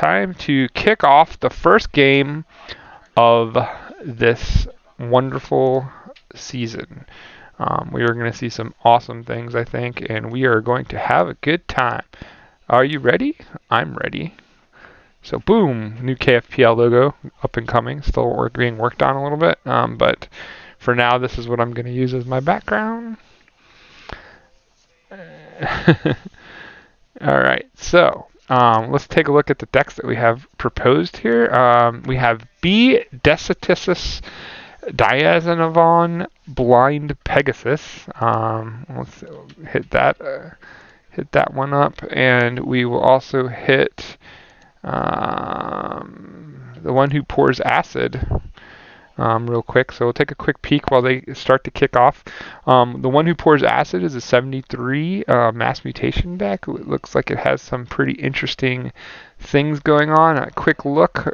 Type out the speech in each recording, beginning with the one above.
time to kick off the first game of this wonderful season. We are going to see some awesome things, I think, and we are going to have a good time. Are you ready? I'm ready. So boom, new KFPL logo up and coming. Still being worked on a little bit, but for now, this is what I'm going to use as my background. All right, so let's take a look at the decks that we have proposed here. We have B. Decitus Diazanavon Blind Pegasus. Let's hit that one up, and we will also hit the one who pours acid. Real quick. So we'll take a quick peek while they start to kick off. The one who pours acid is a 73 mass mutation deck. It looks like it has some pretty interesting things going on. A quick look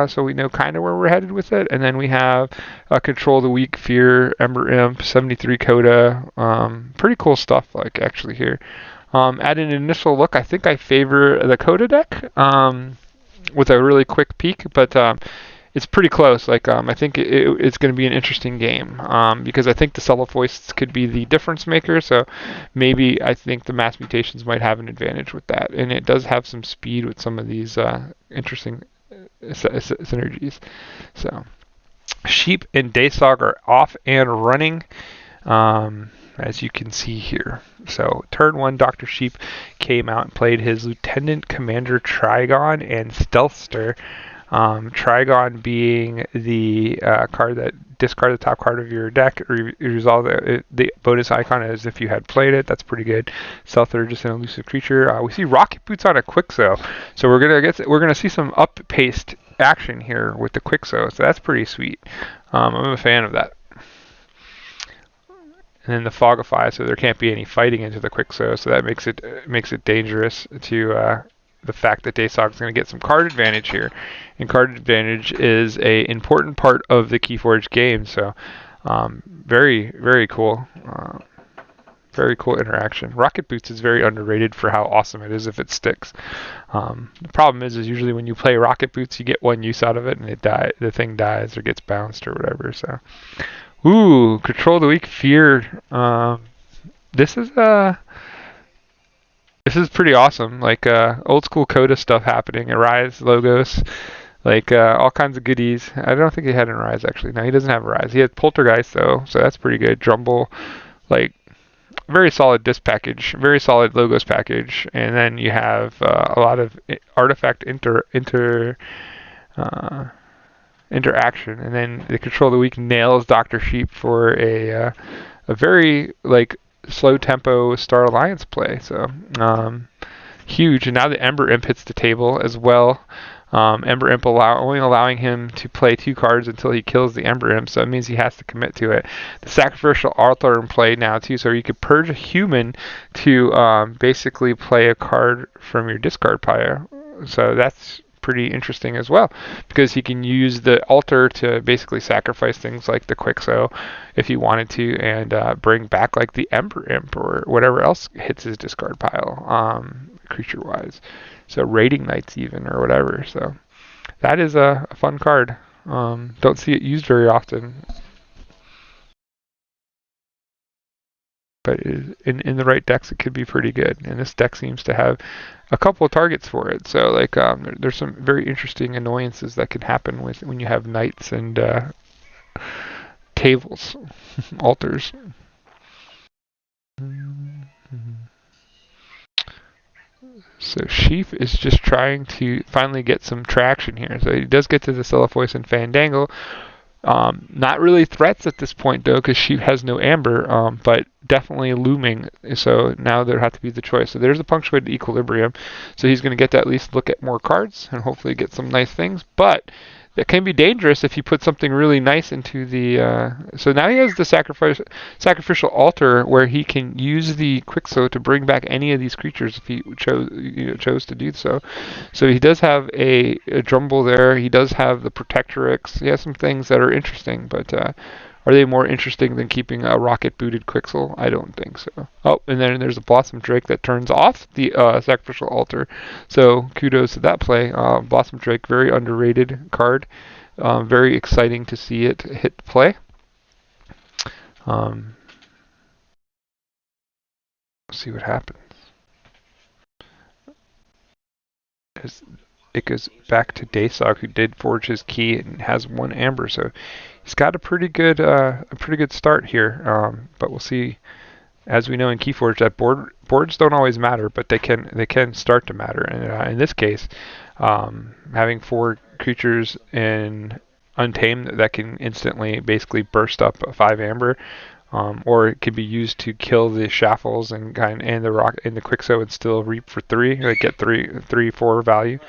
so we know kind of where we're headed with it. And then we have Control the Weak, Fear, Ember Imp, 73 Coda. Pretty cool stuff actually here. At an initial look, I think I favor the Coda deck with a really quick peek, but it's pretty close. I think it's going to be an interesting game because I think the Cellofoists could be the difference maker. So maybe I think the mass mutations might have an advantage with that, and it does have some speed with some of these interesting synergies. So Sheep and DASYOG are off and running. As you can see here. So turn 1, Dr. Sheep came out and played his Lieutenant Commander Trigon and Stealthster. Trigon being the card that discard the top card of your deck, resolve the bonus icon as if you had played it. That's pretty good. Stealthster, just an elusive creature. We see Rocket Boots on a Quixo, so we're gonna see some up-paced action here with the Quixo, so that's pretty sweet. I'm a fan of that. And then the Fogify, so there can't be any fighting into the Quixo, so that makes it dangerous to the fact that DASYOG is going to get some card advantage here. And card advantage is a important part of the Keyforge game, so very, very cool. Very cool interaction. Rocket Boots is very underrated for how awesome it is if it sticks. The problem is usually when you play Rocket Boots, you get one use out of it, and the thing dies or gets bounced or whatever. So, ooh, Control the Weak, Fear. This is pretty awesome. Old school Coda stuff happening. Arise logos, all kinds of goodies. I don't think he had an Arise actually. No, he doesn't have Arise. He had Poltergeist though, so that's pretty good. Drumble, very solid disc package, very solid logos package, and then you have a lot of artifact interaction, and then the Control the Weak nails Dr. Sheep for a very slow tempo Star Alliance play. So huge, and now the Ember Imp hits the table as well. Ember Imp only allowing him to play 2 cards until he kills the Ember Imp, so it means he has to commit to it. The Sacrificial Altar in play now too, so you could purge a human to basically play a card from your discard pile. So that's pretty interesting as well, because he can use the altar to basically sacrifice things like the Quixo if he wanted to, and bring back the Ember Imp or whatever else hits his discard pile, creature-wise. So Raiding Knights even, or whatever. So that is a fun card. Don't see it used very often. But in the right decks, it could be pretty good. And this deck seems to have a couple of targets for it. So there's some very interesting annoyances that can happen when you have knights and tables, altars. So Sheaf is just trying to finally get some traction here. So he does get to the Cellofois and Fandangle. Not really threats at this point, though, because Sheaf has no Amber, but definitely looming. So now there have to be the choice. So there's the punctuated equilibrium. So he's going to get to at least look at more cards and hopefully get some nice things. But that can be dangerous if you put something really nice into the... So now he has the sacrificial altar where he can use the Quixo to bring back any of these creatures if he chose to do so. So he does have a Drumble there. He does have the Protectorix. He has some things that are interesting, but Are they more interesting than keeping a rocket-booted Quixel? I don't think so. Oh, and then there's a Blossom Drake that turns off the Sacrificial Altar. So kudos to that play. Blossom Drake, very underrated card. Very exciting to see it hit play. Let's see what happens. It goes back to DASYOG, who did forge his key and has 1 amber, so he's got a pretty good start here. But we'll see, as we know in Keyforge, that boards don't always matter, but they can start to matter. And in this case, having 4 creatures in Untamed that can instantly basically burst up a 5 amber. Or it could be used to kill the Shaffles and the Quixo and still reap for 3, like get 3/4 value,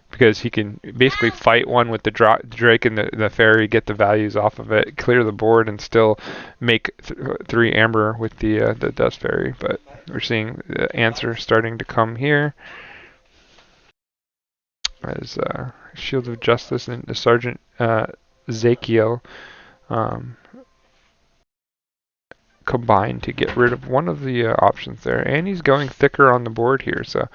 because he can basically fight one with the Drake and the Fairy, get the values off of it, clear the board, and still make 3 amber with the Dust Fairy. But we're seeing the answer starting to come here as Shield of Justice and the Sergeant Zakiel combine to get rid of one of the options there, and he's going thicker on the board here, so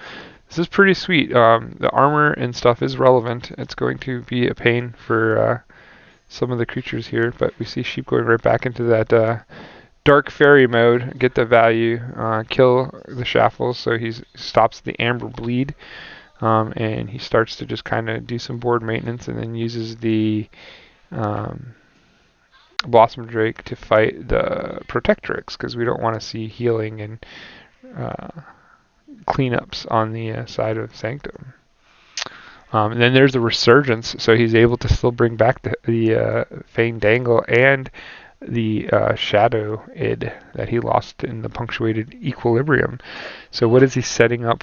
this is pretty sweet. The armor and stuff is relevant. It's going to be a pain for some of the creatures here, but we see Sheep going right back into that Dark Fairy mode, get the value, kill the Shaffles, so he stops the Amber Bleed, and he starts to just kind of do some board maintenance, and then uses the Blossom Drake to fight the Protectrix, because we don't want to see healing and cleanups on the side of Sanctum. And then there's the Resurgence, so he's able to still bring back the Fandangle and the Shadow Id that he lost in the Punctuated Equilibrium. So what is he setting up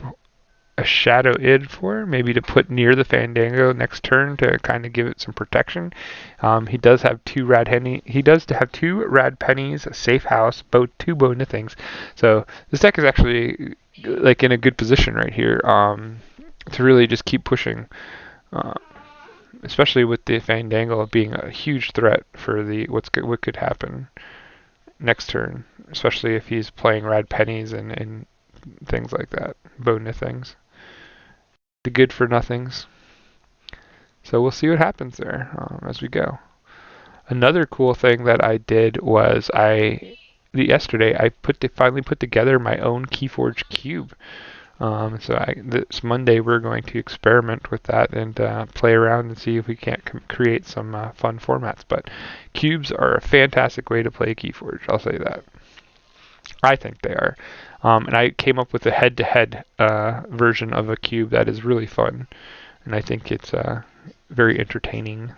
a Shadow Id for? Maybe to put near the Fandango next turn to kind of give it some protection. He does have 2 Rad Pennies, a Safe House, 2 Bow Nithings. So this deck is actually like in a good position right here to really just keep pushing, especially with the Fandangle being a huge threat for what could happen next turn, especially if he's playing Rad Pennies and things like that, Bow Nithings. The good for nothings. So we'll see what happens there as we go. Another cool thing that I did was yesterday I finally put together my own Keyforge cube. So this Monday we're going to experiment with that and play around and see if we can't create some fun formats. But cubes are a fantastic way to play Keyforge, I'll say that. I think they are. And I came up with a head-to-head version of a cube that is really fun. And I think it's very entertaining.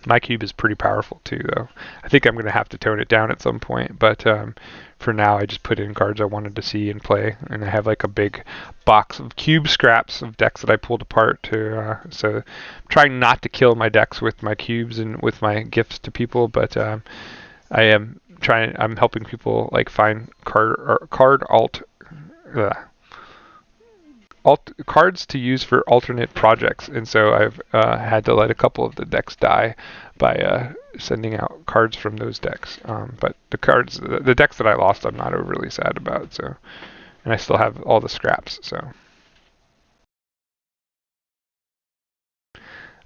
My cube is pretty powerful too, though. I think I'm going to have to tone it down at some point. But for now, I just put in cards I wanted to see and play. And I have like a big box of cube scraps of decks that I pulled apart. So I'm trying not to kill my decks with my cubes and with my gifts to people. But I'm helping people like find cards to use for alternate projects, and so I've had to let a couple of the decks die by sending out cards from those decks. But the decks that I lost, I'm not overly sad about. So, and I still have all the scraps. So.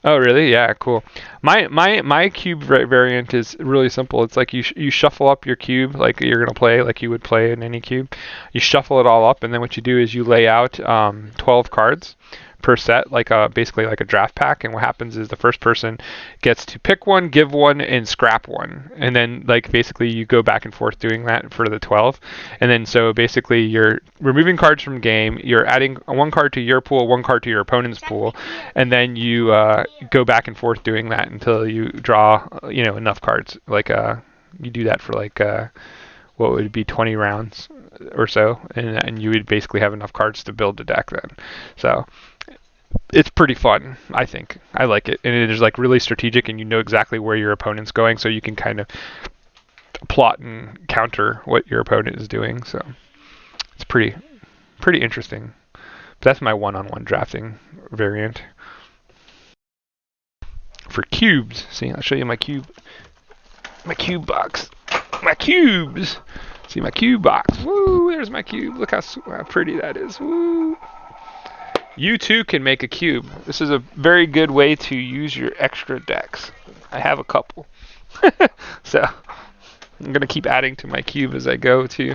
Oh, really? Yeah, cool. My cube variant is really simple. It's like you shuffle up your cube like you're gonna play, like you would play in any cube. You shuffle it all up, and then what you do is you lay out 12 cards per set, like basically like a draft pack. And what happens is the first person gets to pick one, give one, and scrap one. And then like basically you go back and forth doing that for the 12. And then so basically you're removing cards from game. You're adding 1 card to your pool, 1 card to your opponent's pool, and then you go back and forth doing that until you draw enough cards. Like you do that for like what would be 20 rounds or so, and you would basically have enough cards to build a deck then. So it's pretty fun, I think. I like it, and it is like really strategic, and you know exactly where your opponent's going, so you can kind of plot and counter what your opponent is doing. So it's pretty interesting. But that's my one-on-one drafting variant. For cubes, see, I'll show you my cube My cube box. My cubes. See my cube box. Woo, there's my cube. Look how pretty that is. Woo. You too can make a cube. This is a very good way to use your extra decks. I have a couple. So I'm going to keep adding to my cube as I go too.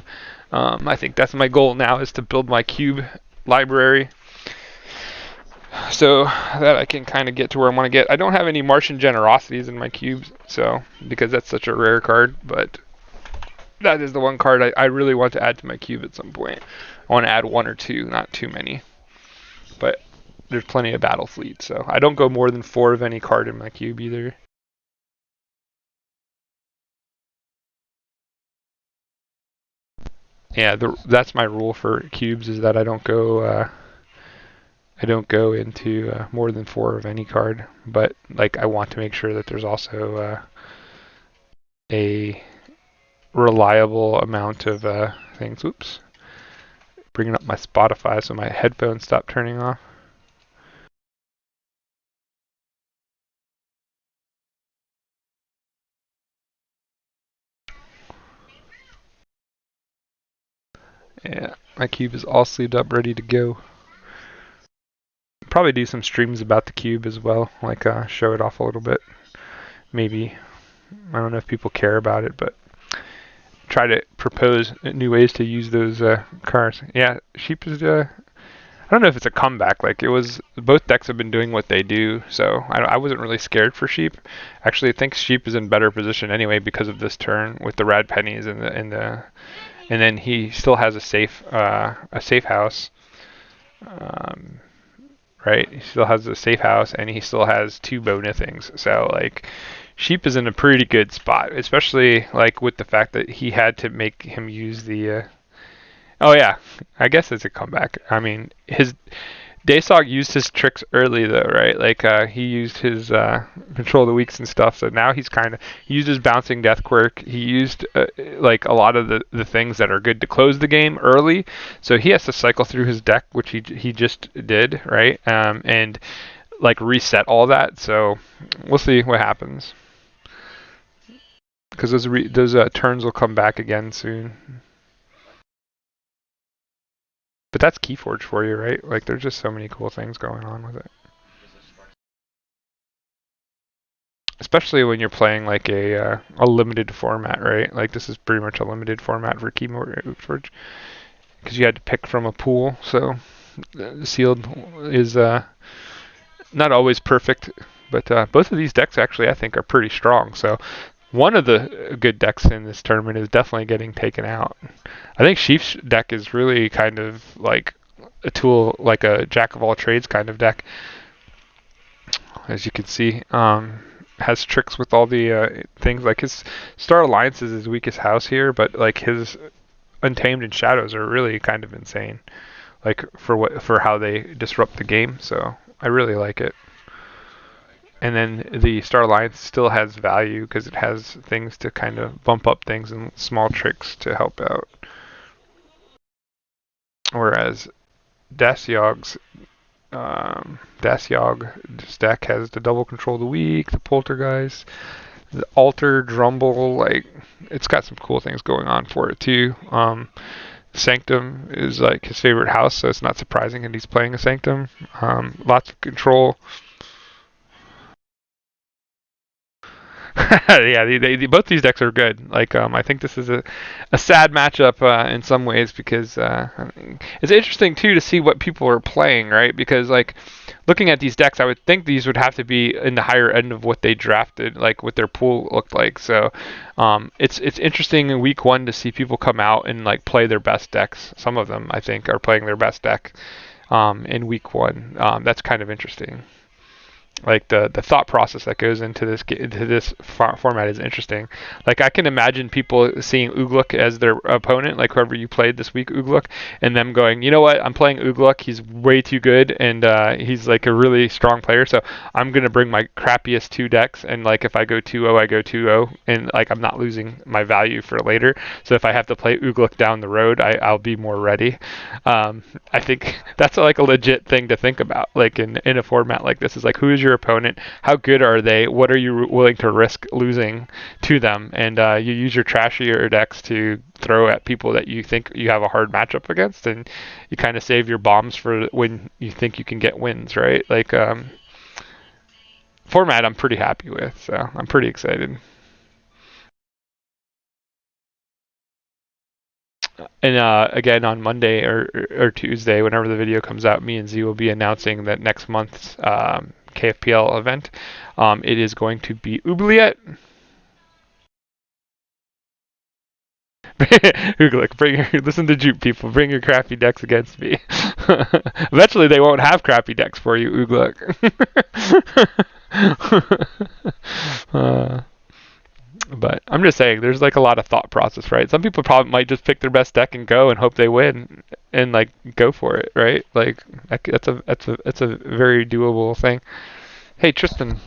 I think that's my goal now, is to build my cube library so that I can kind of get to where I want to get. I don't have any Martian Generosities in my cubes, so because that's such a rare card, but that is the one card I really want to add to my cube at some point. I want to add 1 or 2, not too many. But there's plenty of battle fleet, so I don't go more than 4 of any card in my cube either. Yeah, that's my rule for cubes, is that I don't go into more than 4 of any card. But like, I want to make sure that there's also a reliable amount of things. Oops, bringing up my Spotify so my headphones stop turning off. Yeah, my cube is all sleeved up, ready to go. Probably do some streams about the cube as well, like show it off a little bit. Maybe. I don't know if people care about it, but try to propose new ways to use those cards. Yeah, Sheep is. I don't know if it's a comeback. Like, it was, both decks have been doing what they do, so I wasn't really scared for Sheep. Actually, I think Sheep is in better position anyway because of this turn with the red pennies and then he still has a safe house. Right, he still has a safe house and he still has 2 bonus things. So like, Sheep is in a pretty good spot, especially like with the fact that he had to make him use the. Oh yeah, I guess it's a comeback. I mean, his DASYOG used his tricks early though, right? Like he used his control of the weaks and stuff. So now he's he used his bouncing death quirk. He used like a lot of the things that are good to close the game early. So he has to cycle through his deck, which he just did, right? And like reset all that. So we'll see what happens, because those turns will come back again soon. But that's Keyforge for you, right? Like, there's just so many cool things going on with it. Especially when you're playing like a limited format, right? Like, this is pretty much a limited format for Keyforge, because you had to pick from a pool. So sealed is not always perfect, but both of these decks actually I think are pretty strong. So one of the good decks in this tournament is definitely getting taken out. I think Sheep's deck is really kind of like a tool, like a jack of all trades kind of deck. As you can see, has tricks with all the things. Like, his Star Alliance is his weakest house here, but like his Untamed and Shadows are really kind of insane. Like, for how they disrupt the game. So I really like it. And then the Star Alliance still has value because it has things to kind of bump up things and small tricks to help out. Whereas DASYOG's DASYOG deck has the double control of the weak, the poltergeist, the altar, drumble. Like, it's got some cool things going on for it too. Sanctum is like his favorite house, so it's not surprising that he's playing a Sanctum. Lots of control. Yeah, both these decks are good. Like, I think this is a sad matchup in some ways, because it's interesting too to see what people are playing, right? Because like, looking at these decks, I would think these would have to be in the higher end of what they drafted, like what their pool looked like. So it's interesting in week 1 to see people come out and like play their best decks. Some of them, I think, are playing their best deck in week 1. That's kind of interesting. Like, the thought process that goes into this format is interesting. Like, I can imagine people seeing Ugluk as their opponent, like whoever you played this week, Ugluk, and them going, you know what, I'm playing Ugluk, he's way too good, and he's like a really strong player, so I'm going to bring my crappiest 2 decks, and like, if I go 2-0, I go 2-0, and like, I'm not losing my value for later. So if I have to play Ugluk down the road, I'll be more ready. I think that's like a legit thing to think about, like in a format like this, is like, who is your opponent? How good are they? What are you willing to risk losing to them? And you use your trashier decks to throw at people that you think you have a hard matchup against, and you kind of save your bombs for when you think you can get wins, right? Like, format I'm pretty happy with, so I'm pretty excited. And again, on Monday or Tuesday, whenever the video comes out, me and Z will be announcing that next month's KFPL event. It is going to be Oubliette. Listen to Jupe, people. Bring your crappy decks against me. Eventually, they won't have crappy decks for you, Ooglik. But I'm just saying, there's like a lot of thought process, right? Some people probably might just pick their best deck and go and hope they win, and like go for it, right? Like that's a very doable thing. Hey, Tristan.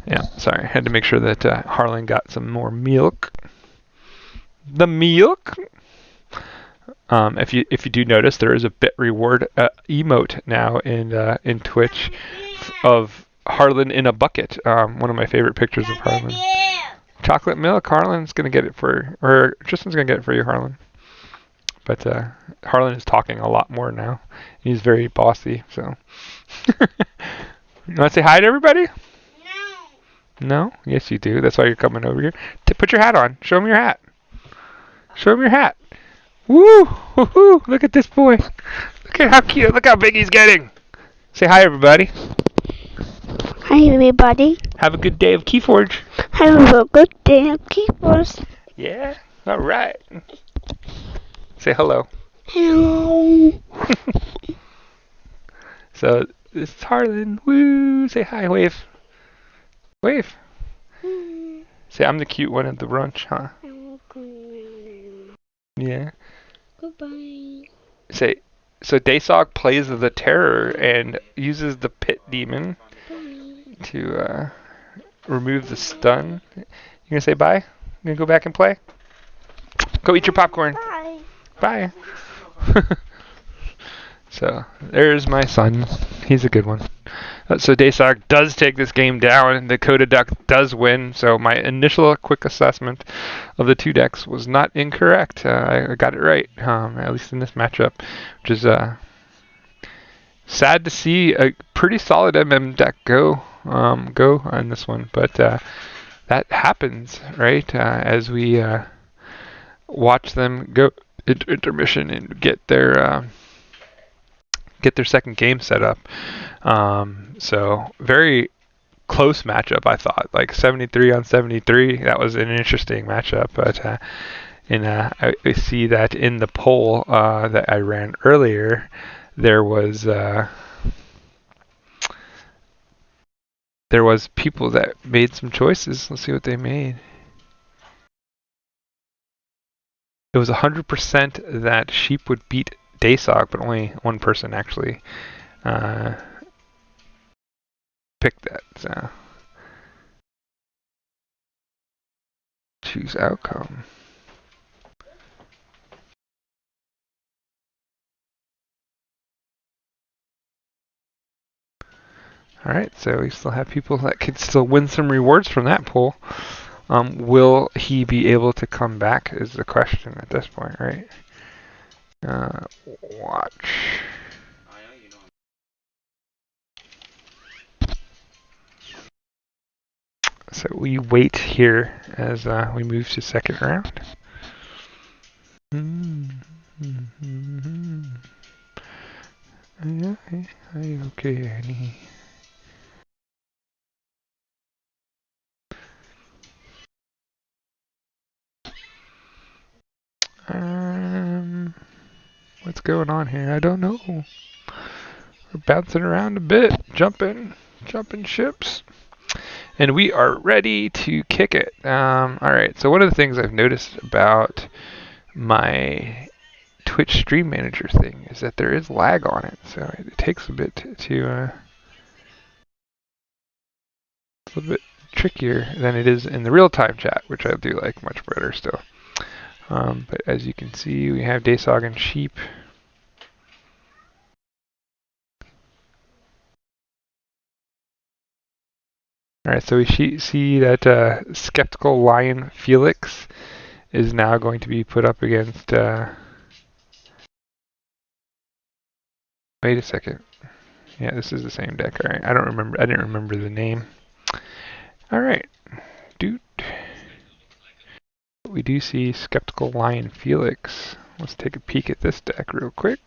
Yeah, sorry, I had to make sure that Harlan got some more milk. The milk. If you do notice, there is a bit reward emote now in Twitch of Harlan in a bucket. One of my favorite pictures of Harlan. Chocolate milk. Harlan's gonna get it for, or Tristan's gonna get it for you, Harlan. But Harlan is talking a lot more now. He's very bossy. So, you want to say hi to everybody? No. No? Yes, you do. That's why you're coming over here. Put your hat on. Show him your hat. Show him your hat. Woo! Woo-hoo! Look at this boy. Look at how cute. Look how big he's getting. Say hi, everybody. Hi, everybody. Have a good day of Keyforge. Have a good day of Keyforge. Yeah? All right. Say hello. Hello. So, this is Harlan. Woo! Say hi, wave. Wave. Say, I'm the cute one at the brunch, huh? Yeah. Goodbye. Say, so DASYOG plays the Terror and uses the Pit Demon to remove the stun. You gonna say bye? You gonna go back and play? Go eat your popcorn. Bye. Bye. So, there's my son. He's a good one. So DASYOG does take this game down, and the Coda deck does win. So my initial quick assessment of the two decks was not incorrect. I got it right, at least in this matchup, which is sad to see a pretty solid deck go on this one. But that happens, right? As we watch them go into intermission and get their second game set up. So very close matchup, I thought, like 73 on 73. That was an interesting matchup, but I see that in the poll that I ran earlier, there was people that made some choices. Let's see what they made. It was 100% that Sheep would beat DASYOG, but only one person actually picked that. So choose outcome. Alright, so we still have people that could still win some rewards from that poll. Will he be able to come back is the question at this point, right? Watch. So we wait here as we move to second round. Are you okay, Annie? What's going on here? I don't know. We're bouncing around a bit, jumping ships. And we are ready to kick it. Alright, so one of the things I've noticed about my Twitch Stream Manager thing is that there is lag on it. So it takes a bit to it's a little bit trickier than it is in the real-time chat, which I do like much better still. But as you can see, we have DASYOG and sheep. Alright, so we see that Skeptical Lion Felix is now going to be put up against... wait a second. Yeah, this is the same deck. Alright, I didn't remember the name. Alright. Doot. We do see Skeptical Lion Felix. Let's take a peek at this deck real quick.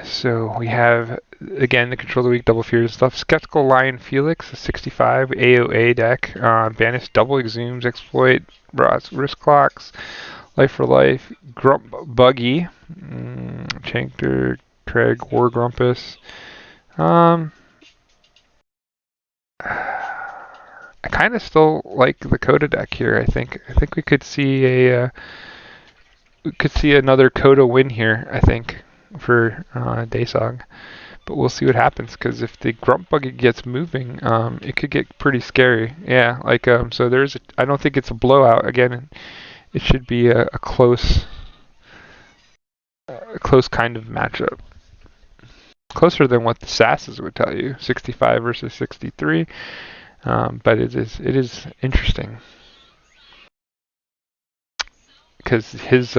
So we have, again, the Control of the Weak, Double Fears stuff. Skeptical Lion Felix, a 65 AOA deck. Banish double exhumes, exploit, risk clocks, life for life, Grump Buggy, Chancter, Craig, War Grumpus. I kind of still like the Coda deck here. I think we could see another Coda win here. I think for DASYOG, but we'll see what happens because if the Grump Buggy gets moving, it could get pretty scary. Yeah, like so there's. I don't think it's a blowout. Again, it should be a close kind of matchup. Closer than what the Sasses would tell you, 65 versus 63. But it is interesting because his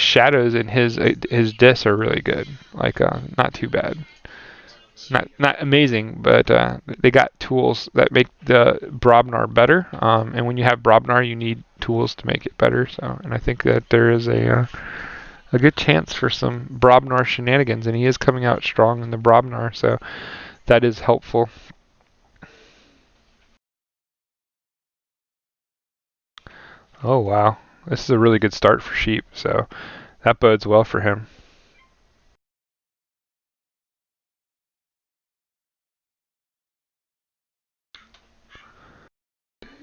shadows and his dis are really good. Like not too bad, not amazing, but they got tools that make the Brobnar better. And when you have Brobnar, you need tools to make it better. So, and I think that there is a good chance for some Brobnar shenanigans, and he is coming out strong in the Brobnar, so that is helpful. Oh wow, this is a really good start for sheep, so that bodes well for him.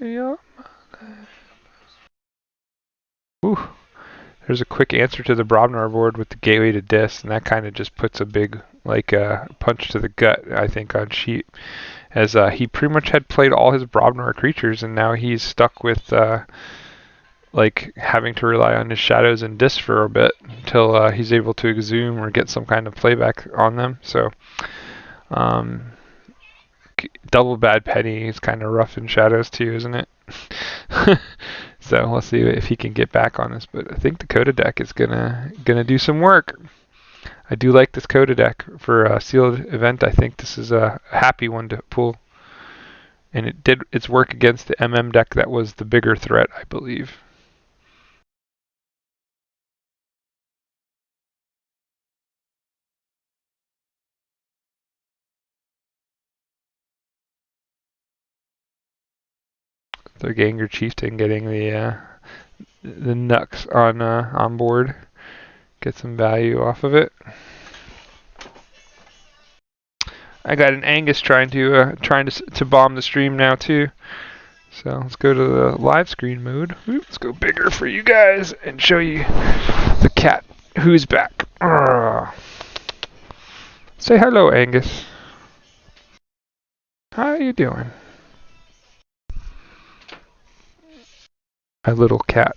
Yeah. Ooh. There's a quick answer to the Brobnar board with the Gateway to Dis, and that kind of just puts a big punch to the gut, I think, on sheep, as he pretty much had played all his Brobnar creatures, and now he's stuck with like having to rely on his shadows and Dis for a bit until he's able to exhume or get some kind of playback on them. So double bad penny is kind of rough in shadows too, isn't it? So we'll see if he can get back on this. But I think the Coda deck is gonna do some work. I do like this Coda deck for a sealed event. I think this is a happy one to pull, and it did its work against the MM deck that was the bigger threat, I believe. So Ganger Chieftain getting the Nux on board, get some value off of it. I got an Angus trying to bomb the stream now too. So let's go to the live screen mode. Let's go bigger for you guys and show you the cat who's back. Say hello, Angus. How you doing? My little cat.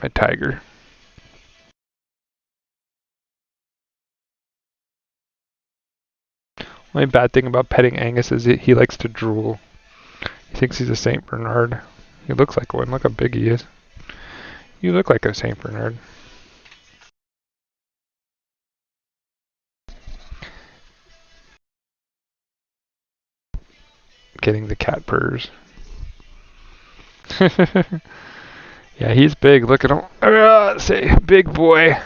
My tiger. Only bad thing about petting Angus is he likes to drool. He thinks he's a Saint Bernard. He looks like one. Look how big he is. You look like a Saint Bernard. Getting the cat purrs. Yeah, he's big. Look at him. Say, big boy.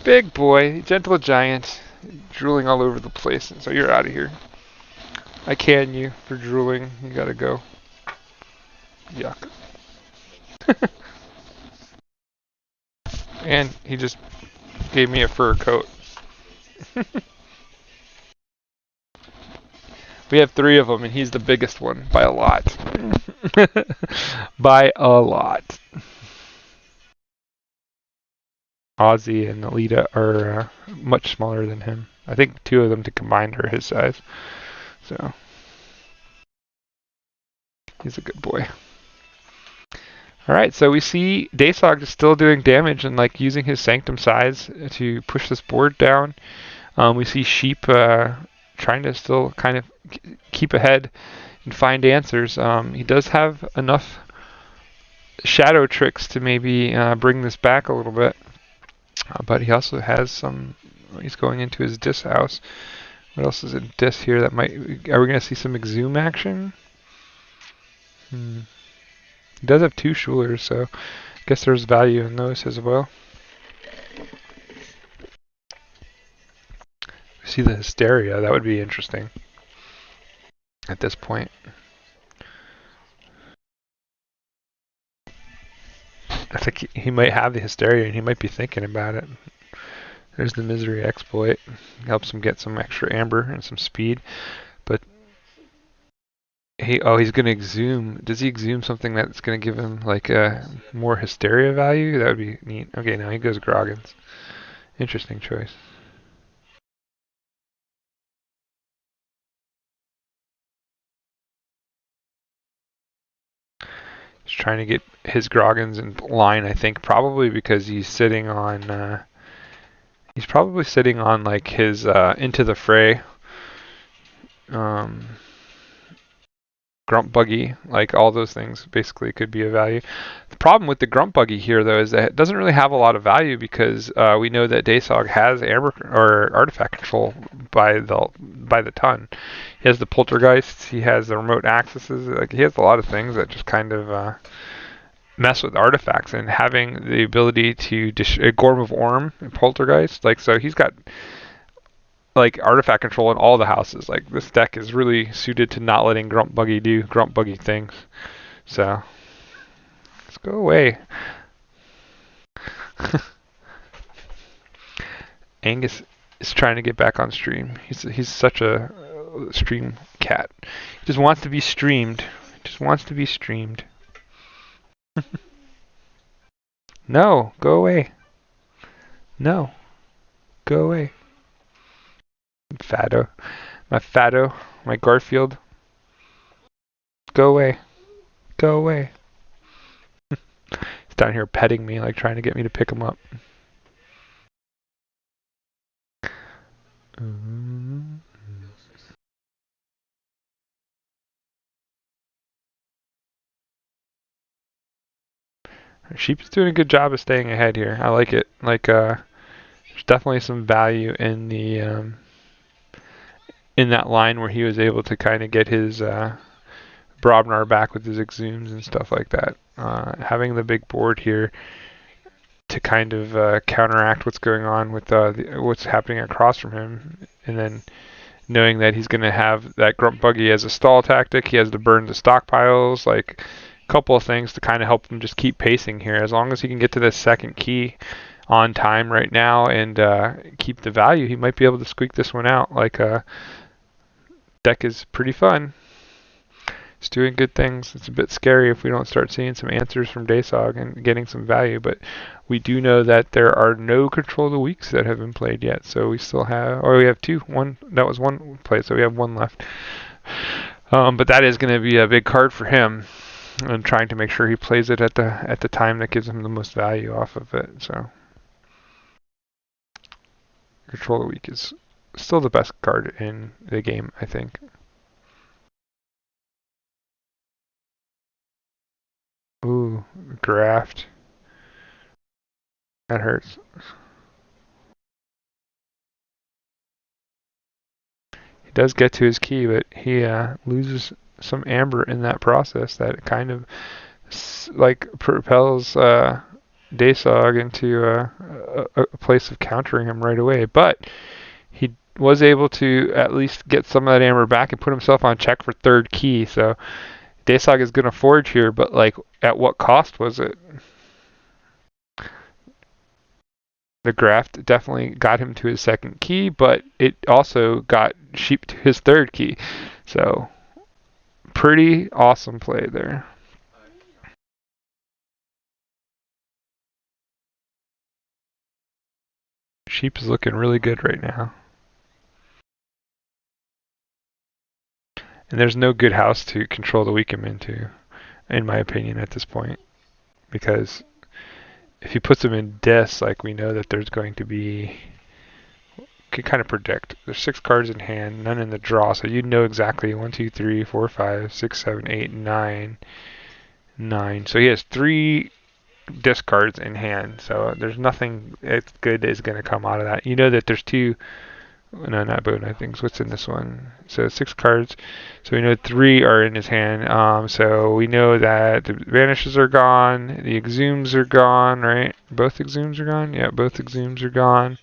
Big boy. Gentle giant. Drooling all over the place. And so you're out of here. I can you for drooling. You gotta go. Yuck. And he just gave me a fur coat. We have 3 of them, and he's the biggest one by a lot. By a lot. Ozzy and Alita are much smaller than him. I think 2 of them to combine are his size. So He's a good boy. Alright, so we see DASYOG is still doing damage and like using his Sanctum size to push this board down. We see Sheep trying to still kind of keep ahead and find answers. He does have enough shadow tricks to maybe bring this back a little bit. But he also has some. He's going into his Dis house. What else is in Dis here that might. Are we going to see some Exhume action? He does have 2 Schulers, so I guess there's value in those as well. See the Hysteria. That would be interesting at this point. I think he might have the Hysteria and he might be thinking about it. There's the Misery Exploit. Helps him get some extra Amber and some speed. But he's going to Exhume. Does he Exhume something that's going to give him like a more Hysteria value? That would be neat. Okay, now he goes Groggins. Interesting choice. He's trying to get his Groggins in line, I think, probably because he's sitting on. He's probably sitting on like his Into the Fray. Grump Buggy, like all those things basically could be a value. The problem with the Grump Buggy here, though, is that it doesn't really have a lot of value because we know that DASYOG has Amber or Artifact Control by the ton. He has the Poltergeists, he has the remote accesses, like he has a lot of things that just kind of mess with artifacts, and having the ability to Gorm of Orm and Poltergeist, like so he's got like artifact control in all the houses. Like this deck is really suited to not letting Grump Buggy do Grump Buggy things. So let's go away. Angus is trying to get back on stream. He's such a stream cat. He just wants to be streamed. He just wants to be streamed. No, go away. No, go away. Fatto. My Garfield. Go away. Go away. He's down here petting me, like trying to get me to pick him up. Sheep's doing a good job of staying ahead here. I like it. Like, there's definitely some value in the in that line where he was able to kind of get his Brobnar back with his Exhumes and stuff like that. Having the big board here to kind of counteract what's going on with what's happening across from him, and then knowing that he's going to have that Grump Buggy as a stall tactic. He has to burn the stockpiles, like a couple of things to kind of help him just keep pacing here. As long as he can get to this second key on time right now and keep the value, he might be able to squeak this one out. Like, deck is pretty fun. It's doing good things. It's a bit scary if we don't start seeing some answers from DASYOG and getting some value, but we do know that there are no Control of the Weeks that have been played yet, so we still have, or we have 2. That was 1 play, so we have 1 left. But that is going to be a big card for him, and trying to make sure he plays it at the time that gives him the most value off of it. So Control of the Week is still the best card in the game, I think. Ooh, Graft. That hurts. He does get to his key, but he loses some amber in that process that kind of like propels DASYOG into a place of countering him right away. But he was able to at least get some of that amber back and put himself on check for 3rd key. So DASYOG is going to forge here, but like at what cost was it? The graft definitely got him to his 2nd key, but it also got Sheep to his 3rd key. So pretty awesome play there. Sheep is looking really good right now. And there's no good house to control to weaken him into, in my opinion, at this point. Because if he puts them in dis, like we know that there's going to be, can kind of predict. There's 6 cards in hand, none in the draw, so you'd know exactly 1, 2, 3, 4, 5, 6, 7, 8, 9, 9. So he has 3 discards in hand, so there's nothing that's good is going to come out of that. You know that there's 2, no, not Bone, I think. What's in this one? So 6 cards. So we know 3 are in his hand. So we know that the vanishes are gone, the exhumes are gone, right? Both exhumes are gone? Yeah, both exhumes are gone.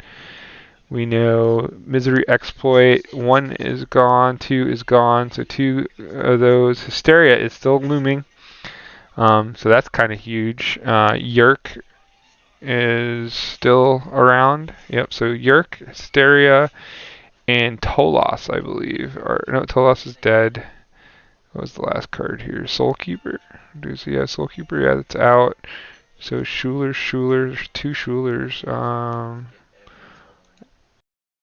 We know Misery Exploit, 1 is gone, 2 is gone, so 2 of those. Hysteria is still looming, so that's kind of huge. Yerk is still around. Yep, so Yerk, Hysteria, and Tolos, I believe. Or no, Tolos is dead. What was the last card here? Soulkeeper? Yeah, Soulkeeper, yeah, that's out. So Schuler, 2 Schulers.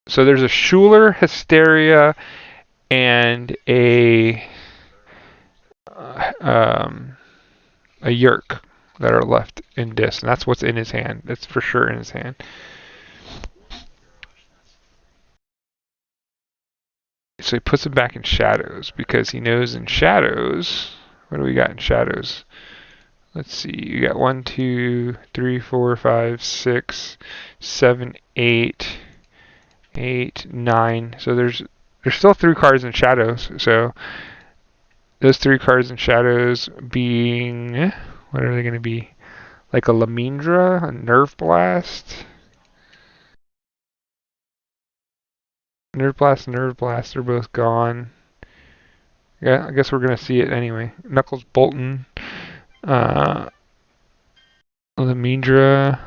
So there's a Schuler, Hysteria, and a Yerk that are left in disc, and that's what's in his hand. That's for sure in his hand. So he puts him back in shadows because he knows in shadows. What do we got in shadows? Let's see. You got 1, 2, 3, 4, 5, 6, 7, 8, 8, 9. So there's still 3 cards in shadows. So those 3 cards in shadows being, what are they going to be? Like a Lamindra, a Nerve Blast. Nerve Blast are both gone. Yeah, I guess we're going to see it anyway. Knuckles Bolton, Lamindra.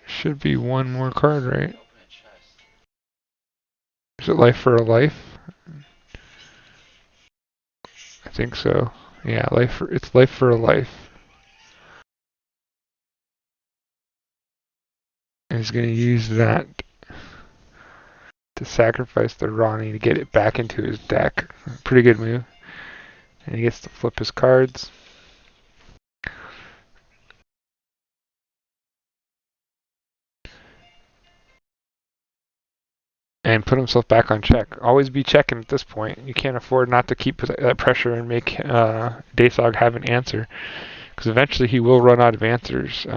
Should be one more card, right? Is it Life for a Life? I think so. Yeah, it's Life for a Life. And he's going to use that to sacrifice the Ronnie to get it back into his deck. Pretty good move. And he gets to flip his cards. And put himself back on check. Always be checking at this point. You can't afford not to keep that pressure and make DASYOG have an answer. Because eventually he will run out of answers.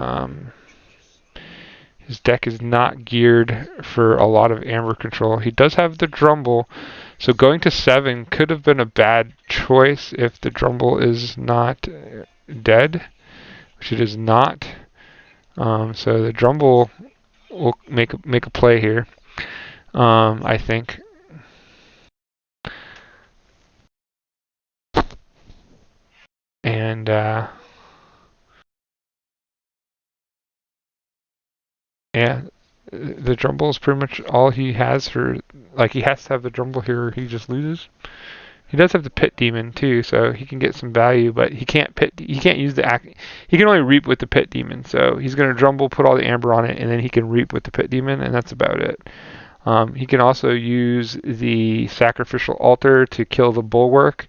His deck is not geared for a lot of Amber control. He does have the Drumble, so going to 7 could have been a bad choice if the Drumble is not dead, which it is not. So the Drumble will make a play here, I think. And yeah, the Drumble is pretty much all he has for. Like he has to have the Drumble here, or he just loses. He does have the Pit Demon too, so he can get some value, but he can't use the act. He can only reap with the Pit Demon, so he's gonna Drumble, put all the Amber on it, and then he can reap with the Pit Demon, and that's about it. He can also use the Sacrificial Altar to kill the Bulwark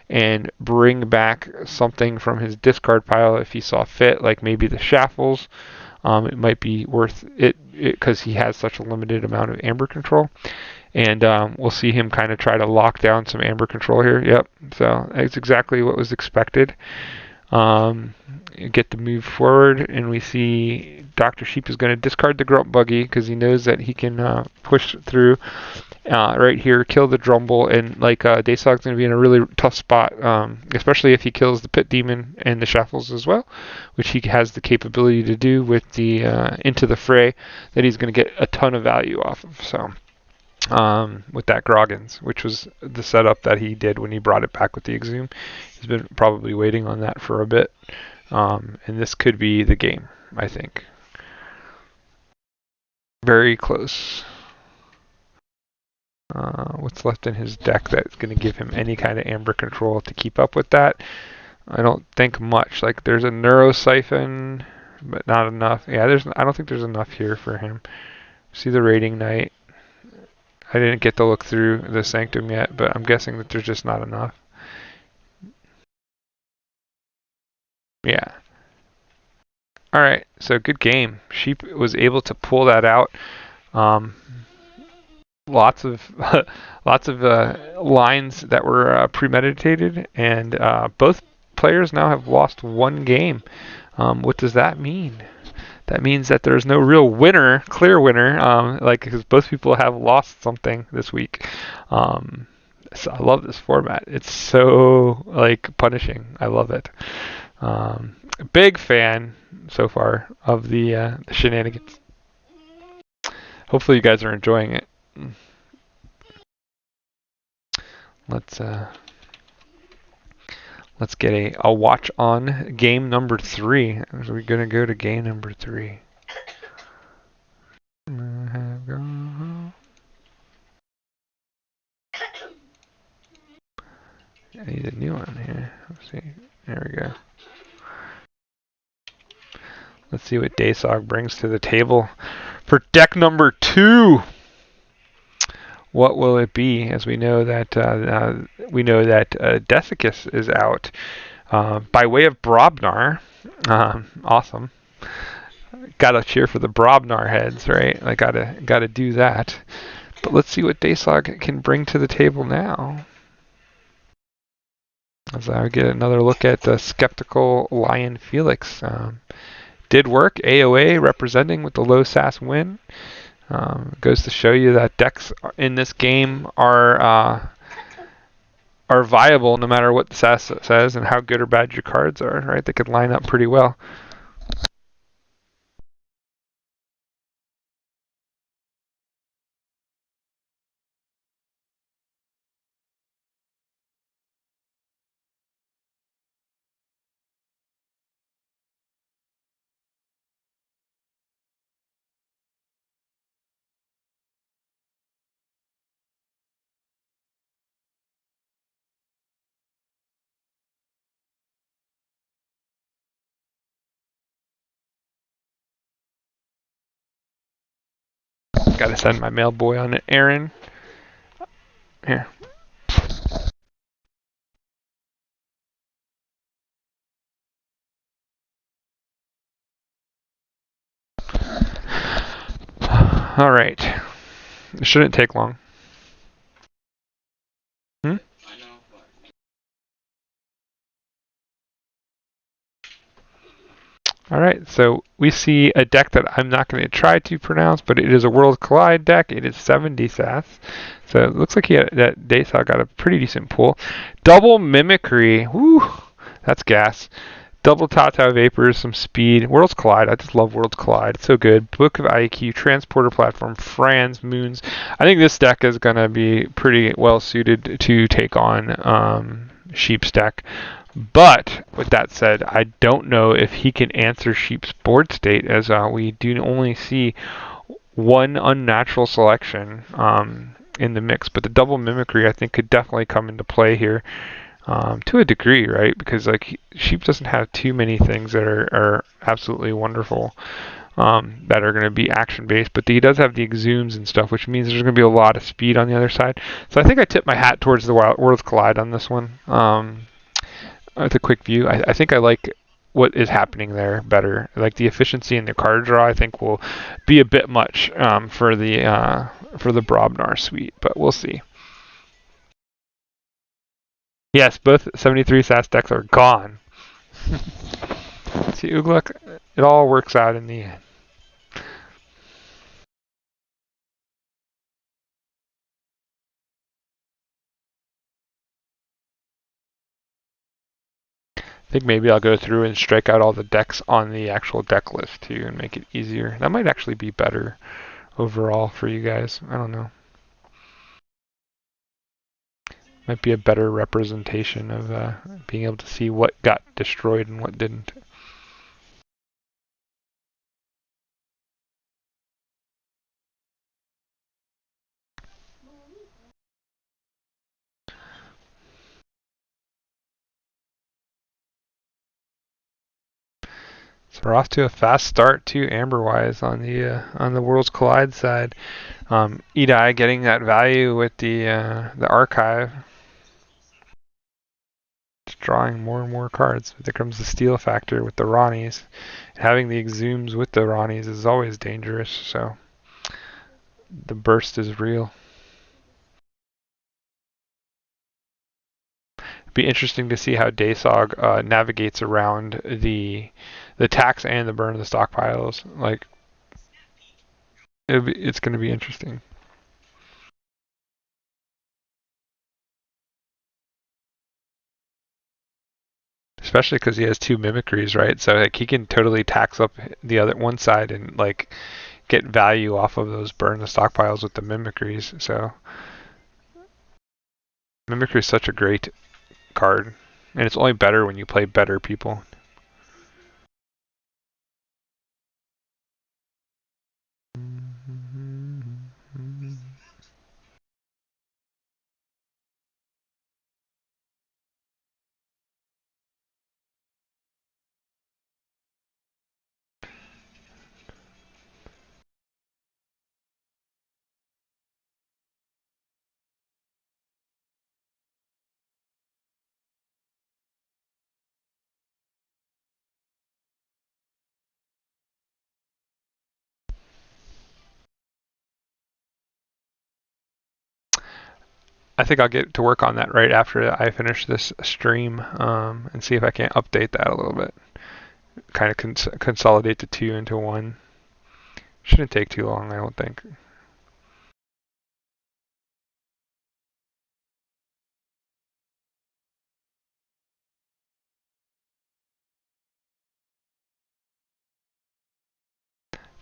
and bring back something from his discard pile if he saw fit, like maybe the Shaffles. It might be worth it because he has such a limited amount of Amber control. And we'll see him kind of try to lock down some Amber control here. Yep, so that's exactly what was expected. Get the move forward, and we see Dr. Sheep is going to discard the Grump Buggy because he knows that he can push through right here, kill the Drumble, and like DASYOG's going to be in a really tough spot, especially if he kills the Pit Demon and the Shaffles as well, which he has the capability to do with the Into the Fray that he's going to get a ton of value off of. So. With that Groggins, which was the setup that he did when he brought it back with the Exhume. He's been probably waiting on that for a bit. And this could be the game, I think. Very close. What's left in his deck that's going to give him any kind of Amber control to keep up with that? I don't think much. Like there's a Neuro Siphon, but not enough. Yeah, I don't think there's enough here for him. See the Raiding Knight. I didn't get to look through the Sanctum yet, but I'm guessing that there's just not enough. Yeah. All right. So good game. Sheep was able to pull that out. Um, lots of lots of lines that were premeditated, and both players now have lost one game. What does that mean? That means that there's no real winner, clear winner, like because both people have lost something this week. So I love this format. It's so like punishing. I love it. Big fan so far of the shenanigans. Hopefully you guys are enjoying it. Let's let's get a watch on game number 3. So we're gonna go to game number 3. I need a new one here. Let's see. There we go. Let's see what DASYOG brings to the table for deck number 2. What will it be? As we know that Desiccus is out by way of Brobnar. Awesome. Gotta cheer for the Brobnar heads, right? I gotta do that. But let's see what DASYOG can bring to the table now. As I get another look at the skeptical Lion Felix. Did work. AOA representing with the low SAS win. Goes to show you that decks in this game are viable no matter what the SAS says and how good or bad your cards are, right? They could line up pretty well. Gotta send my mail boy on it, Aaron. Here. All right. It shouldn't take long. All right, so we see a deck that I'm not going to try to pronounce, but it is a World Collide deck. It is 70 SAS. So it looks like that DASYOG got a pretty decent pool. Double Mimicry. Woo, that's gas. Double Tata Vapors, some speed. Worlds Collide. I just love Worlds Collide. It's so good. Book of IQ, Transporter Platform, Franz, Moons. I think this deck is going to be pretty well suited to take on Sheep's deck. But with that said, I don't know if he can answer Sheep's board state, as we do only see one unnatural selection in the mix. But the double mimicry, I think, could definitely come into play here to a degree, right? Because like Sheep doesn't have too many things that are absolutely wonderful. That are going to be action based, but he does have the exhumes and stuff, which means there's going to be a lot of speed on the other side. So I think I tip my hat towards the Worlds Collide on this one. With a quick view, I think I like what is happening there better. Like the efficiency in the card draw, I think will be a bit much for the Brobnar suite, but we'll see. Yes, both 73 SAS decks are gone. See, Ugluk, it all works out in the end. I think maybe I'll go through and strike out all the decks on the actual deck list too and make it easier. That might actually be better overall for you guys. I don't know. Might be a better representation of being able to see what got destroyed and what didn't. So we're off to a fast start too, amber-wise on the Worlds Collide side. Edai getting that value with the archive, just drawing more and more cards. There comes the steal factor with the Ronnies. Having the exhumes with the Ronnies is always dangerous. So the burst is real. Be interesting to see how DASYOG navigates around the tax and the burn of the stockpiles. Like, it's going to be interesting. Especially because he has two mimicries, right? So like he can totally tax up the other one side and like get value off of those burn the stockpiles with the mimicries. So mimicry is such a great card, and it's only better when you play better people. I think I'll get to work on that right after I finish this stream and see if I can't update that a little bit. Kind of consolidate the two into one. Shouldn't take too long, I don't think.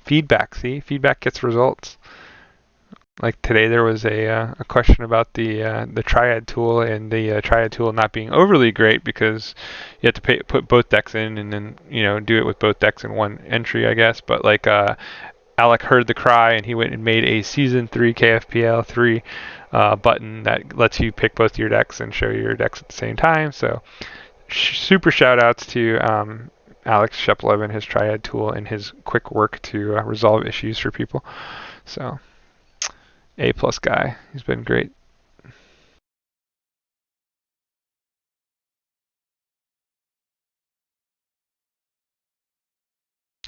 Feedback, see? Feedback gets results. Like today, there was a question about the triad tool and the triad tool not being overly great because you have to put both decks in and then do it with both decks in one entry, I guess. But like Alec heard the cry and he went and made a Season 3 KFPL 3 button that lets you pick both your decks and show your decks at the same time. So super shout outs to Alex Sheplev and his triad tool and his quick work to resolve issues for people. So A+ guy. He's been great.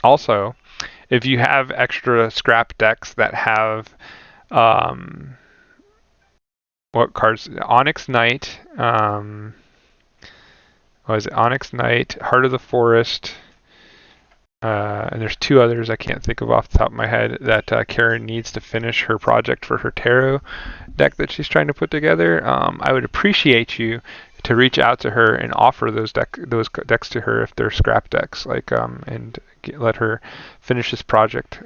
Also, if you have extra scrap decks that have what cards? Onyx Knight. What is it? Onyx Knight, Heart of the Forest, and there's two others I can't think of off the top of my head that Karen needs to finish her project for her tarot deck that she's trying to put together. I would appreciate you to reach out to her and offer those decks to her if they're scrap decks, and let her finish this project.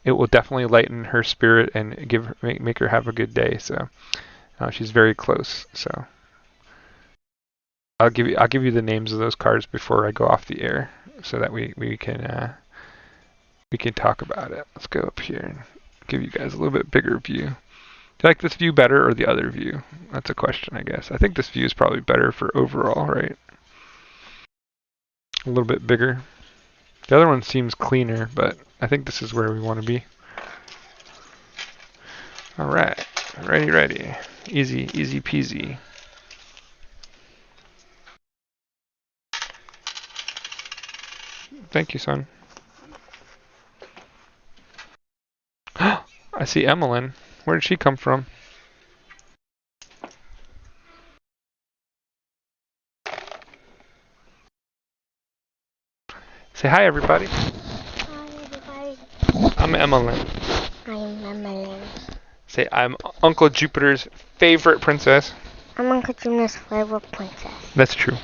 It will definitely lighten her spirit and make her have a good day. So she's very close. So I'll give you the names of those cards before I go off the air, so that we can talk about it. Let's go up here and give you guys a little bit bigger view. Do you like this view better or the other view? That's a question, I guess. I think this view is probably better for overall, right? A little bit bigger. The other one seems cleaner, but I think this is where we want to be. All right, ready. Easy peasy. Thank you, son. I see Emmeline. Where did she come from? Say hi, everybody. Hi, everybody. I'm Emmeline. I'm Emily. Say I'm Uncle Jupiter's favorite princess. I'm Uncle Junior's favorite princess. That's true.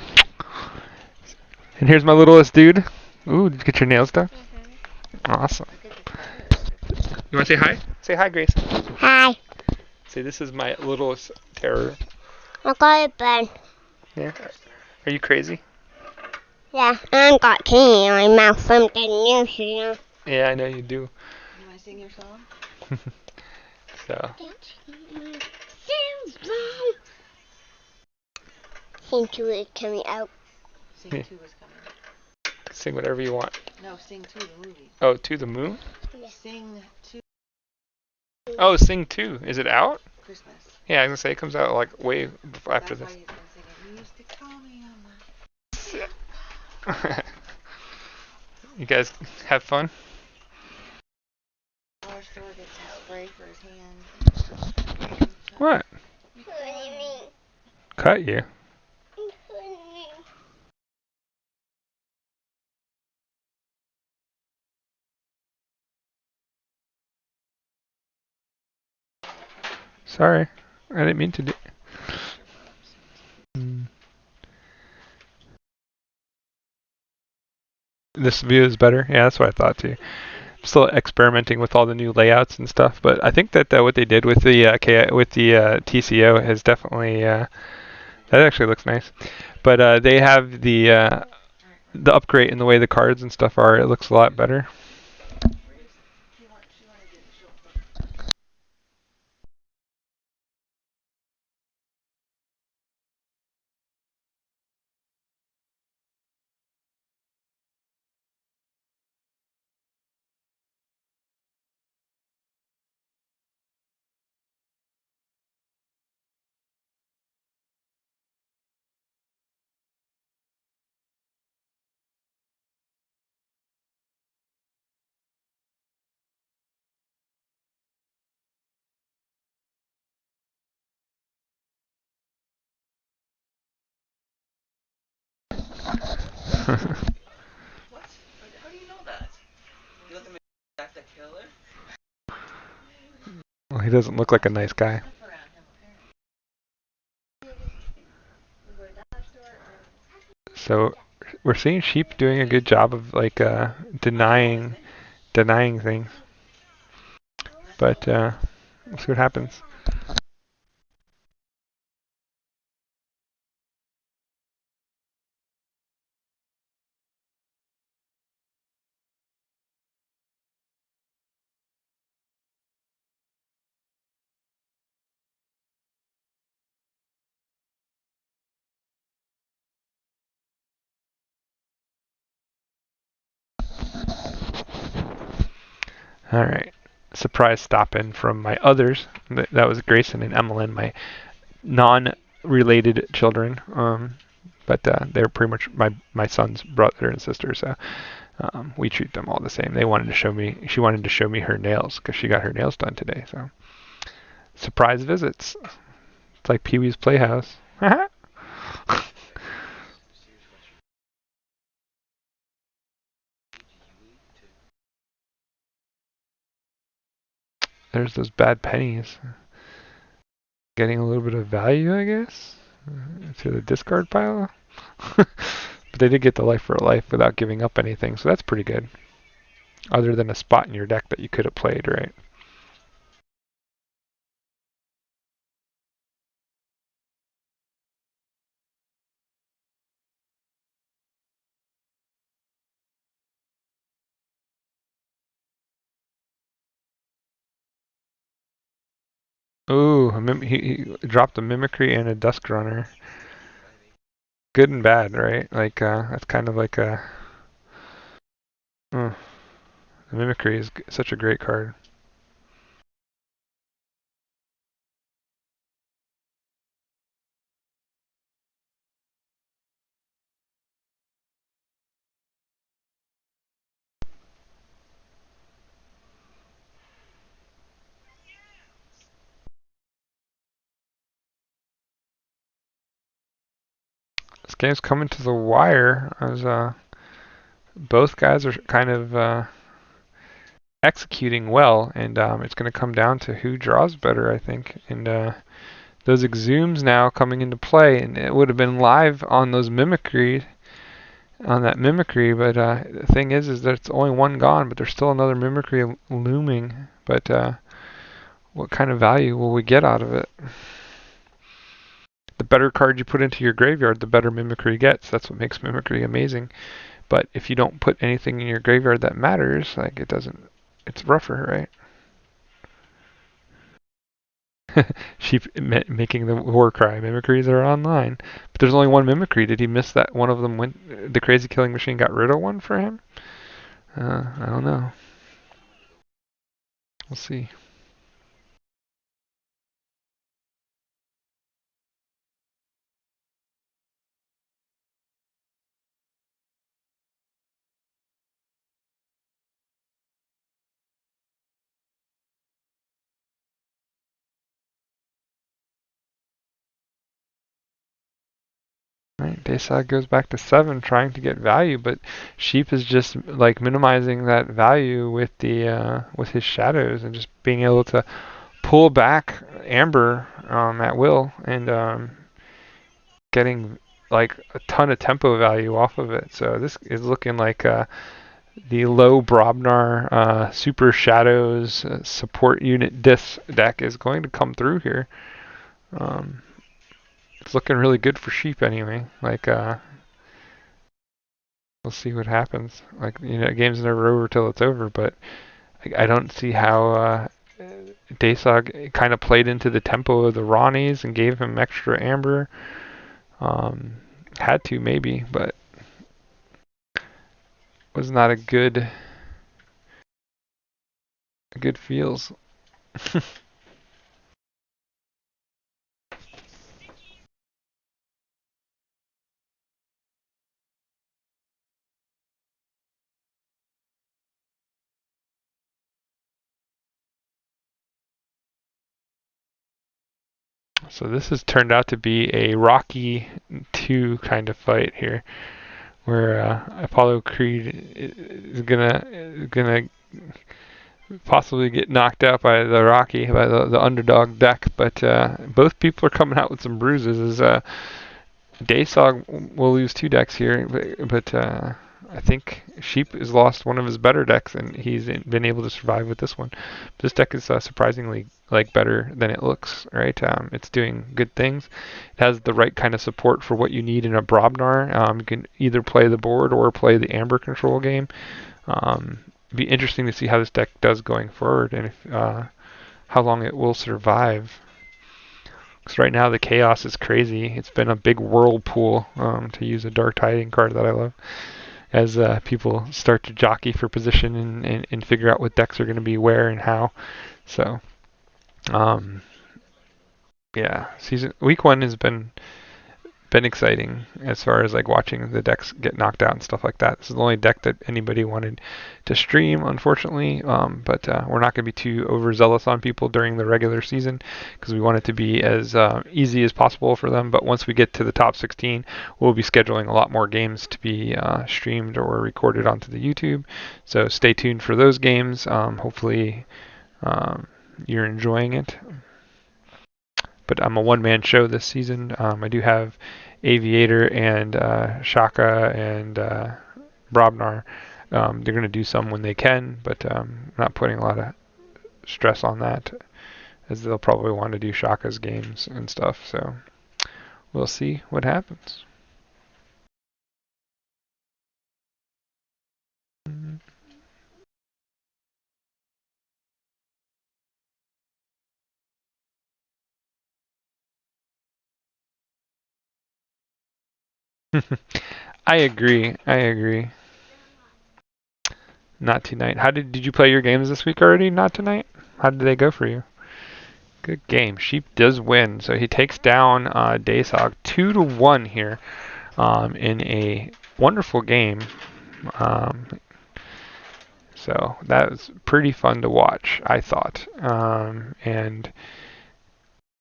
And here's my littlest dude. Ooh, did you get your nails done? Mm-hmm. Awesome. You want to say hi? Say hi, Grace. Hi. Say this is my littlest terror. I got a bed. Yeah. Are you crazy? Yeah, I got candy in my mouth from the news here. Yeah, I know you do. You want to sing your song? So. Scene 2 is coming out. Scene 2 is coming. Sing whatever you want. No, sing to the movie. Oh, To the Moon? Sing to Oh, Sing 2. Is it out? Christmas. Yeah, I was gonna say it comes out like way after That's this. why he's been singing. You used to call me on my... You guys have fun? Dollar store, get some spray for his hand. What? What do you mean? Cut you? What do you mean? Sorry, I didn't mean to do. This view is better. Yeah, that's what I thought too. Still experimenting with all the new layouts and stuff, but I think that what they did with the TCO has definitely that actually looks nice. But they have the upgrade in the way the cards and stuff are. It looks a lot better. What? How do you know that? You let them attack the killer? Well, he doesn't look like a nice guy. So we're seeing Sheep doing a good job of like denying things, but we'll see what happens. All right. Surprise stop in from my others. That was Grayson and Emmeline, my non-related children. But they're pretty much my son's brother and sister, so we treat them all the same. They wanted to show me. She wanted to show me her nails because she got her nails done today. So surprise visits. It's like Pee Wee's Playhouse. There's those bad pennies. Getting a little bit of value, I guess, to the discard pile. But they did get the life for a life without giving up anything, so that's pretty good. Other than a spot in your deck that you could have played, right? Ooh, he dropped a Mimicry and a Dusk Runner. Good and bad, right? Like, that's kind of like a... the Mimicry is such a great card. This game's coming to the wire as both guys are kind of executing well, and it's going to come down to who draws better, I think. And those exhumes now coming into play, and it would have been live on those mimicry, on that mimicry, but the thing is that it's only one gone, but there's still another mimicry looming. But what kind of value will we get out of it? The better card you put into your graveyard, the better mimicry gets. That's what makes mimicry amazing. But if you don't put anything in your graveyard that matters, like it doesn't, it's rougher, sheep making the war cry. Mimicries are online, but there's only one mimicry. Did he miss that one of them went? The crazy killing machine got rid of one for him. I don't know. We'll see. Right, DASYOG goes back to 7, trying to get value, but Sheep is just like minimizing that value with the with his shadows and just being able to pull back Amber at will and getting like a ton of tempo value off of it. So this is looking like the low Brobnar Super Shadows support unit dis deck is going to come through here. Um, it's looking really good for Sheep anyway. Like we'll see what happens. Like game's never over till it's over, but I don't see how DASYOG kind of played into the tempo of the Ronnies and gave him extra Amber. Had to maybe, but was not a good feels. So this has turned out to be a Rocky 2 kind of fight here, where Apollo Creed is gonna possibly get knocked out by the Rocky, by the underdog deck, but both people are coming out with some bruises. As DASYOG will lose 2 decks here, but I think Sheep has lost one of his better decks, and he's been able to survive with this one. This deck is surprisingly better than it looks, right? It's doing good things. It has the right kind of support for what you need in a Brobnar. You can either play the board or play the Amber control game. Be interesting to see how this deck does going forward, and if how long it will survive. Because right now the chaos is crazy. It's been a big whirlpool, to use a Dark Tiding card that I love, as people start to jockey for position and figure out what decks are going to be where and how. So, yeah, week 1 has been exciting as far as like watching the decks get knocked out and stuff like that. This is the only deck that anybody wanted to stream, unfortunately, but we're not going to be too overzealous on people during the regular season because we want it to be as easy as possible for them. But once we get to the top 16, we'll be scheduling a lot more games to be streamed or recorded onto the YouTube. So stay tuned for those games. Hopefully you're enjoying it. But I'm a one-man show this season. I do have Aviator and Shaka and Brobnar. They're going to do some when they can, but I'm not putting a lot of stress on that, as they'll probably want to do Shaka's games and stuff. So we'll see what happens. I agree. Not tonight. How did you play your games this week already? Not tonight. How did they go for you? Good game. Sheep does win, so he takes down DASYOG 2-1 here in a wonderful game. So that was pretty fun to watch, I thought. And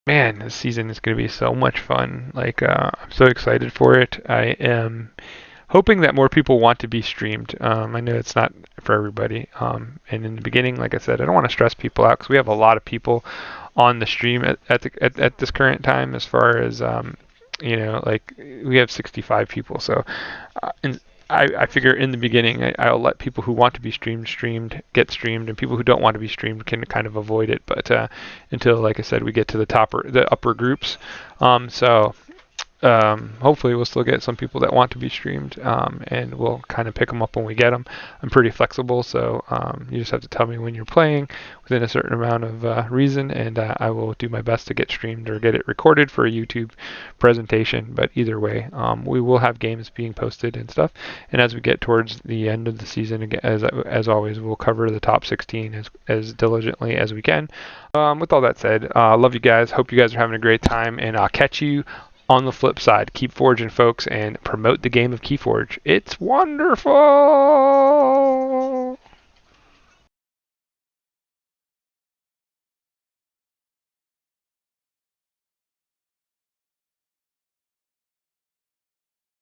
man, this season is going to be so much fun. Like I'm so excited for it. I am hoping that more people want to be streamed. I know it's not for everybody. And in the beginning, like I said, I don't want to stress people out because we have a lot of people on the stream at this current time. As far as like we have 65 people. So, I figure in the beginning I'll let people who want to be streamed, get streamed, and people who don't want to be streamed can kind of avoid it. But until, like I said, we get to the upper groups. So hopefully we'll still get some people that want to be streamed, and we'll kind of pick them up when we get them. I'm pretty flexible, so you just have to tell me when you're playing within a certain amount of reason, and I will do my best to get streamed or get it recorded for a YouTube presentation. But either way, we will have games being posted and stuff. And as we get towards the end of the season, again, as always, we'll cover the top 16 as diligently as we can. With all that said, love you guys. Hope you guys are having a great time, and I'll catch you on the flip side. Keep forging, folks, and promote the game of Keyforge. It's wonderful!